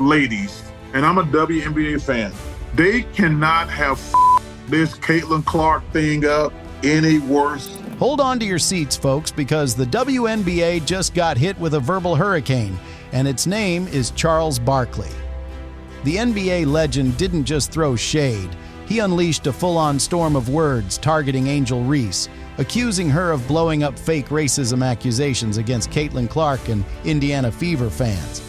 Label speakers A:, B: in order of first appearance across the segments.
A: ladies, and I'm a WNBA fan, they cannot have this Caitlin Clark thing up any worse.
B: Hold on to your seats, folks, because the WNBA just got hit with a verbal hurricane, and its name is Charles Barkley. The NBA legend didn't just throw shade. He unleashed a full-on storm of words targeting Angel Reese, accusing her of blowing up fake racism accusations against Caitlin Clark and Indiana Fever fans.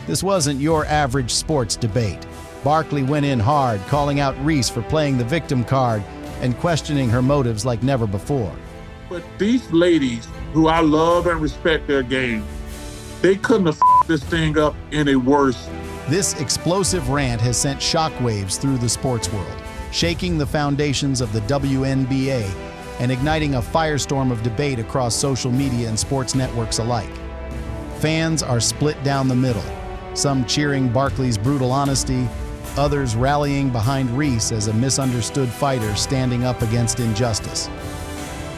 B: This wasn't your average sports debate. Barkley went in hard, calling out Reese for playing the victim card and questioning her motives like never before.
A: But these ladies, who I love and respect their game, they couldn't have this thing up any worse.
B: This explosive rant has sent shockwaves through the sports world, shaking the foundations of the WNBA and igniting a firestorm of debate across social media and sports networks alike. Fans are split down the middle, some cheering Barkley's brutal honesty, others rallying behind Reese as a misunderstood fighter standing up against injustice.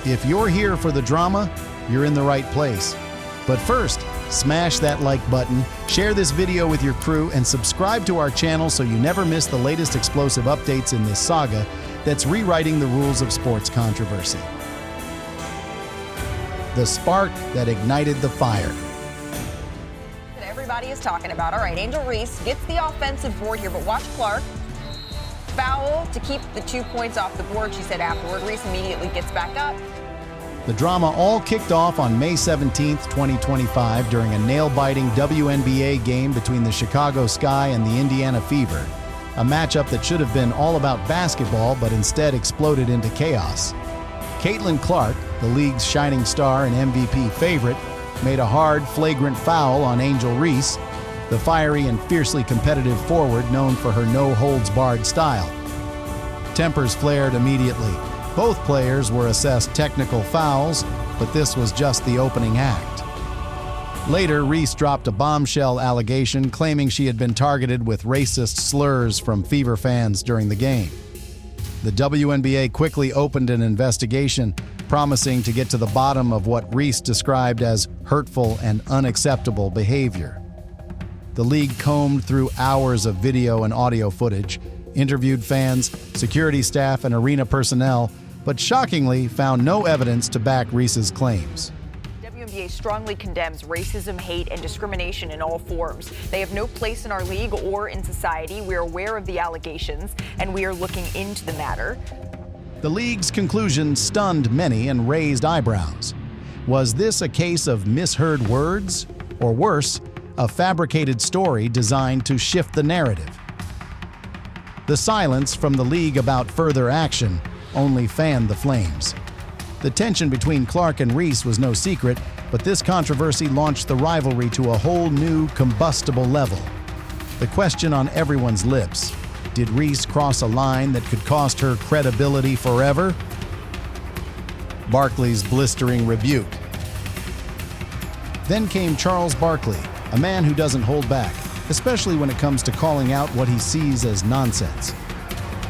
B: If you're here for the drama, you're in the right place. But first, smash that like button, share this video with your crew, and subscribe to our channel so you never miss the latest explosive updates in this saga that's rewriting the rules of sports controversy. The spark that ignited the fire.
C: That everybody is talking about. All right, Angel Reese gets the offensive board here, but watch Clark. Foul to keep the 2 points off the board, she said afterward. Reese immediately gets back up.
B: The drama all kicked off on May 17, 2025, during a nail-biting WNBA game between the Chicago Sky and the Indiana Fever, a matchup that should have been all about basketball but instead exploded into chaos. Caitlin Clark, the league's shining star and MVP favorite, made a hard, flagrant foul on Angel Reese, the fiery and fiercely competitive forward known for her no-holds-barred style. Tempers flared immediately. Both players were assessed technical fouls, but this was just the opening act. Later, Reese dropped a bombshell allegation claiming she had been targeted with racist slurs from Fever fans during the game. The WNBA quickly opened an investigation, promising to get to the bottom of what Reese described as hurtful and unacceptable behavior. The league combed through hours of video and audio footage, interviewed fans, security staff, and arena personnel, but shockingly found no evidence to back Reese's claims.
C: WNBA strongly condemns racism, hate, and discrimination in all forms. They have no place in our league or in society. We are aware of the allegations, and we are looking into the matter.
B: The league's conclusion stunned many and raised eyebrows. Was this a case of misheard words? Or worse, a fabricated story designed to shift the narrative? The silence from the league about further action only fanned the flames. The tension between Clark and Reese was no secret, but this controversy launched the rivalry to a whole new, combustible level. The question on everyone's lips: did Reese cross a line that could cost her credibility forever? Barkley's blistering rebuke. Then came Charles Barkley, a man who doesn't hold back, especially when it comes to calling out what he sees as nonsense.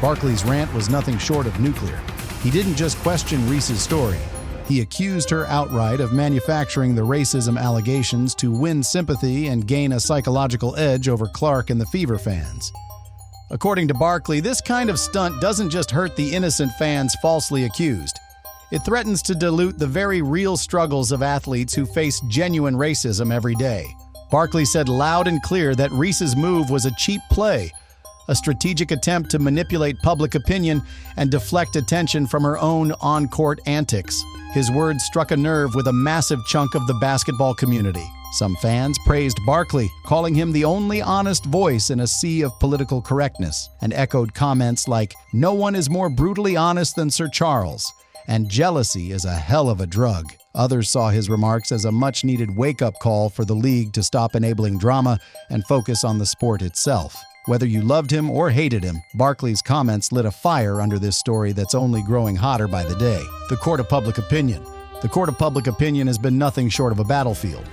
B: Barkley's rant was nothing short of nuclear. He didn't just question Reese's story. He accused her outright of manufacturing the racism allegations to win sympathy and gain a psychological edge over Clark and the Fever fans. According to Barkley, this kind of stunt doesn't just hurt the innocent fans falsely accused. It threatens to dilute the very real struggles of athletes who face genuine racism every day. Barkley said loud and clear that Reese's move was a cheap play, a strategic attempt to manipulate public opinion and deflect attention from her own on-court antics. His words struck a nerve with a massive chunk of the basketball community. Some fans praised Barkley, calling him the only honest voice in a sea of political correctness, and echoed comments like, "No one is more brutally honest than Sir Charles," and "jealousy is a hell of a drug." Others saw his remarks as a much-needed wake-up call for the league to stop enabling drama and focus on the sport itself. Whether you loved him or hated him, Barkley's comments lit a fire under this story that's only growing hotter by the day. The court of public opinion. The court of public opinion has been nothing short of a battlefield.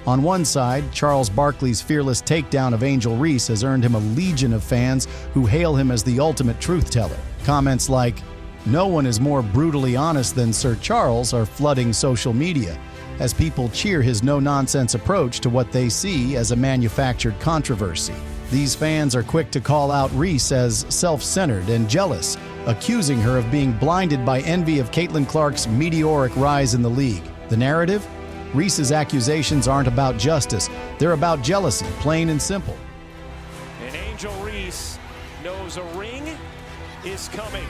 B: On one side, Charles Barkley's fearless takedown of Angel Reese has earned him a legion of fans who hail him as the ultimate truth-teller. Comments like, "No one is more brutally honest than Sir Charles," are flooding social media as people cheer his no-nonsense approach to what they see as a manufactured controversy. These fans are quick to call out Reese as self-centered and jealous, accusing her of being blinded by envy of Caitlin Clark's meteoric rise in the league. The narrative? Reese's accusations aren't about justice. They're about jealousy, plain and simple.
D: And Angel Reese knows a ring is coming.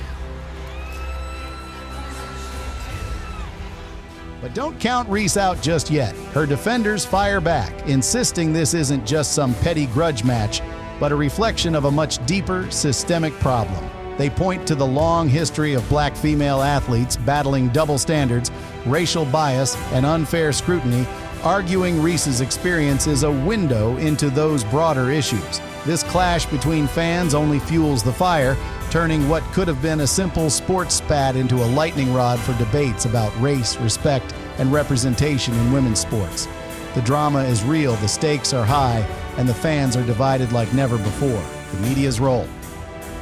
B: But don't count Reese out just yet. Her defenders fire back, insisting this isn't just some petty grudge match, but a reflection of a much deeper, systemic problem. They point to the long history of black female athletes battling double standards, racial bias, and unfair scrutiny, arguing Reese's experience is a window into those broader issues. This clash between fans only fuels the fire, turning what could have been a simple sports spat into a lightning rod for debates about race, respect, and representation in women's sports. The drama is real, the stakes are high, and the fans are divided like never before. The media's role.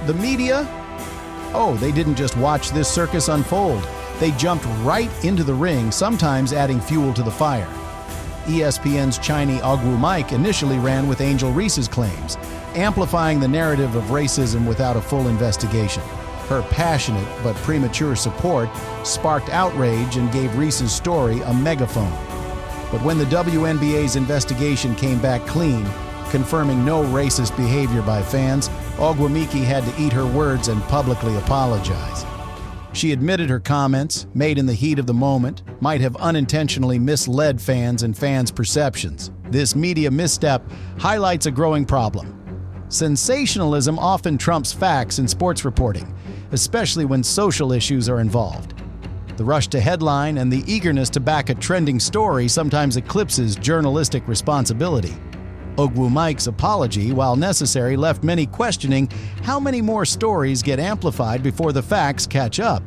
B: The media? Oh, they didn't just watch this circus unfold. They jumped right into the ring, sometimes adding fuel to the fire. ESPN's Chiny Ogwumike initially ran with Angel Reese's claims, amplifying the narrative of racism without a full investigation. Her passionate but premature support sparked outrage and gave Reese's story a megaphone. But when the WNBA's investigation came back clean, confirming no racist behavior by fans, Ogwumike had to eat her words and publicly apologize. She admitted her comments, made in the heat of the moment, might have unintentionally misled fans and fans' perceptions. This media misstep highlights a growing problem. Sensationalism often trumps facts in sports reporting, especially when social issues are involved. The rush to headline and the eagerness to back a trending story sometimes eclipses journalistic responsibility. Ogwumike's apology, while necessary, left many questioning how many more stories get amplified before the facts catch up.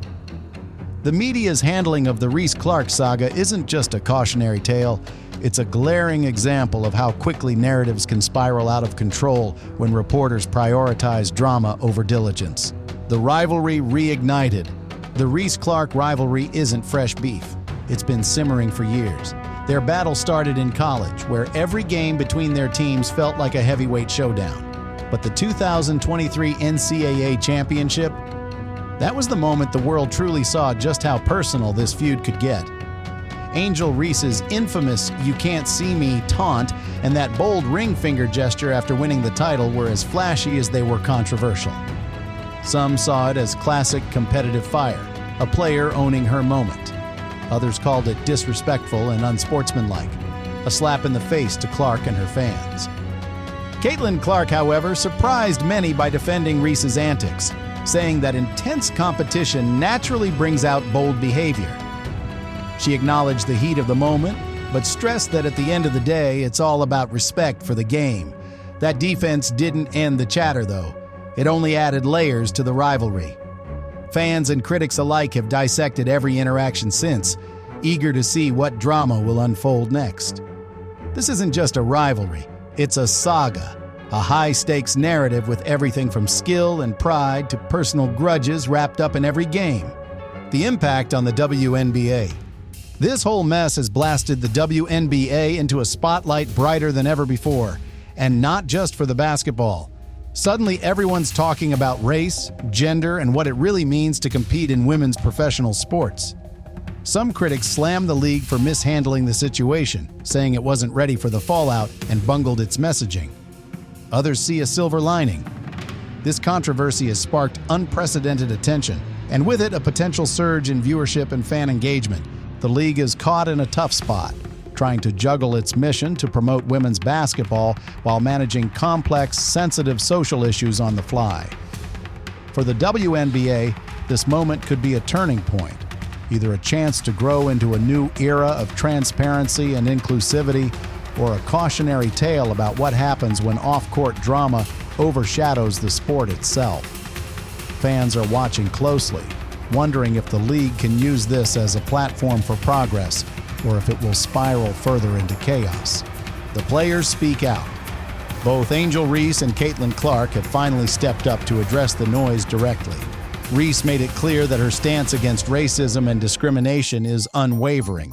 B: The media's handling of the Reese-Clark saga isn't just a cautionary tale, it's a glaring example of how quickly narratives can spiral out of control when reporters prioritize drama over diligence. The rivalry reignited. The Reese-Clark rivalry isn't fresh beef. It's been simmering for years. Their battle started in college, where every game between their teams felt like a heavyweight showdown. But the 2023 NCAA championship, that was the moment the world truly saw just how personal this feud could get. Angel Reese's infamous "you can't see me" taunt and that bold ring finger gesture after winning the title were as flashy as they were controversial. Some saw it as classic competitive fire, a player owning her moment. Others called it disrespectful and unsportsmanlike, a slap in the face to Clark and her fans. Caitlin Clark, however, surprised many by defending Reese's antics, saying that intense competition naturally brings out bold behavior. She acknowledged the heat of the moment, but stressed that at the end of the day, it's all about respect for the game. That defense didn't end the chatter, though. It only added layers to the rivalry. Fans and critics alike have dissected every interaction since, eager to see what drama will unfold next. This isn't just a rivalry, it's a saga, a high-stakes narrative with everything from skill and pride to personal grudges wrapped up in every game. The impact on the WNBA. This whole mess has blasted the WNBA into a spotlight brighter than ever before, and not just for the basketball. Suddenly, everyone's talking about race, gender, and what it really means to compete in women's professional sports. Some critics slammed the league for mishandling the situation, saying it wasn't ready for the fallout and bungled its messaging. Others see a silver lining. This controversy has sparked unprecedented attention, and with it, a potential surge in viewership and fan engagement. The league is caught in a tough spot, trying to juggle its mission to promote women's basketball while managing complex, sensitive social issues on the fly. For the WNBA, this moment could be a turning point, either a chance to grow into a new era of transparency and inclusivity, or a cautionary tale about what happens when off-court drama overshadows the sport itself. Fans are watching closely, wondering if the league can use this as a platform for progress, or if it will spiral further into chaos. The players speak out. Both Angel Reese and Caitlin Clark have finally stepped up to address the noise directly. Reese made it clear that her stance against racism and discrimination is unwavering.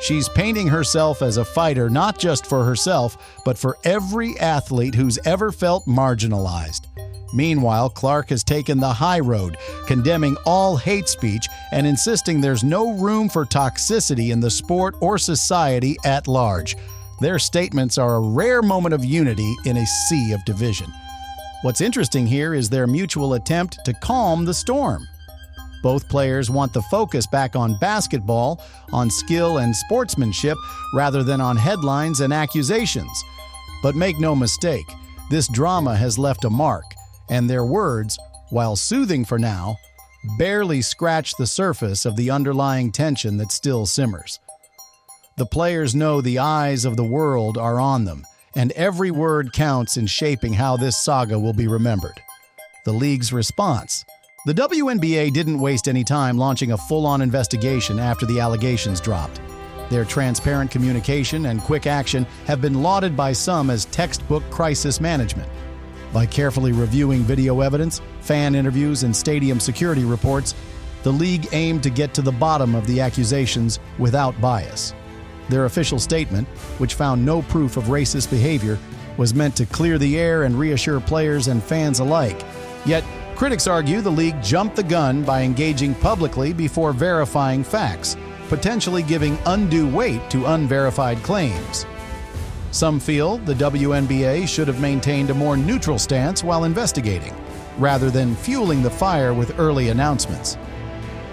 B: She's painting herself as a fighter not just for herself, but for every athlete who's ever felt marginalized. Meanwhile, Clark has taken the high road, condemning all hate speech and insisting there's no room for toxicity in the sport or society at large. Their statements are a rare moment of unity in a sea of division. What's interesting here is their mutual attempt to calm the storm. Both players want the focus back on basketball, on skill and sportsmanship, rather than on headlines and accusations. But make no mistake, this drama has left a mark, and their words, while soothing for now, barely scratch the surface of the underlying tension that still simmers. The players know the eyes of the world are on them, and every word counts in shaping how this saga will be remembered. The league's response. The WNBA didn't waste any time launching a full-on investigation after the allegations dropped. Their transparent communication and quick action have been lauded by some as textbook crisis management. By carefully reviewing video evidence, fan interviews, and stadium security reports, the league aimed to get to the bottom of the accusations without bias. Their official statement, which found no proof of racist behavior, was meant to clear the air and reassure players and fans alike. Yet, critics argue the league jumped the gun by engaging publicly before verifying facts, potentially giving undue weight to unverified claims. Some feel the WNBA should have maintained a more neutral stance while investigating, rather than fueling the fire with early announcements.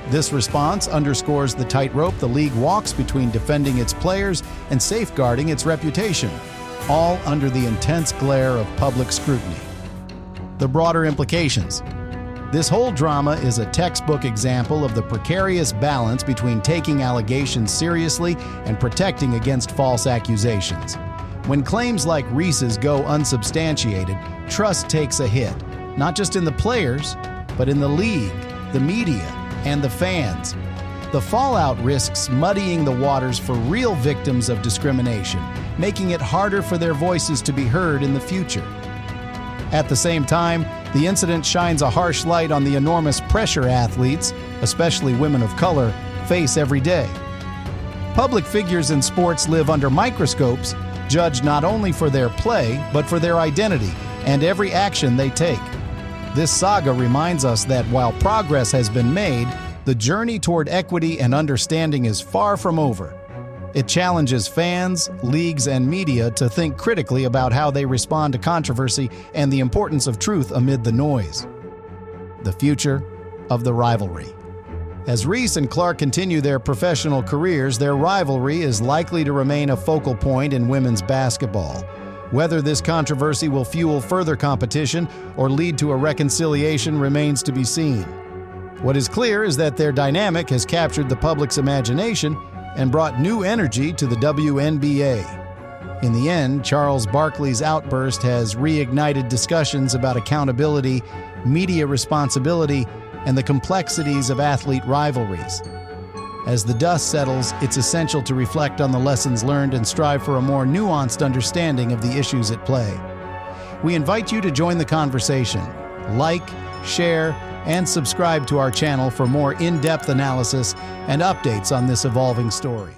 B: This response underscores the tightrope the league walks between defending its players and safeguarding its reputation, all under the intense glare of public scrutiny. The broader implications. This whole drama is a textbook example of the precarious balance between taking allegations seriously and protecting against false accusations. When claims like Reese's go unsubstantiated, trust takes a hit, not just in the players, but in the league, the media, and the fans. The fallout risks muddying the waters for real victims of discrimination, making it harder for their voices to be heard in the future. At the same time, the incident shines a harsh light on the enormous pressure athletes, especially women of color, face every day. Public figures in sports live under microscopes, judged not only for their play, but for their identity and every action they take. This saga reminds us that while progress has been made, the journey toward equity and understanding is far from over. It challenges fans, leagues, and media to think critically about how they respond to controversy and the importance of truth amid the noise. The future of the rivalry. As Reese and Clark continue their professional careers, their rivalry is likely to remain a focal point in women's basketball. Whether this controversy will fuel further competition or lead to a reconciliation remains to be seen. What is clear is that their dynamic has captured the public's imagination and brought new energy to the WNBA. In the end, Charles Barkley's outburst has reignited discussions about accountability, media responsibility, and the complexities of athlete rivalries. As the dust settles, it's essential to reflect on the lessons learned and strive for a more nuanced understanding of the issues at play. We invite you to join the conversation. Like, share, and subscribe to our channel for more in-depth analysis and updates on this evolving story.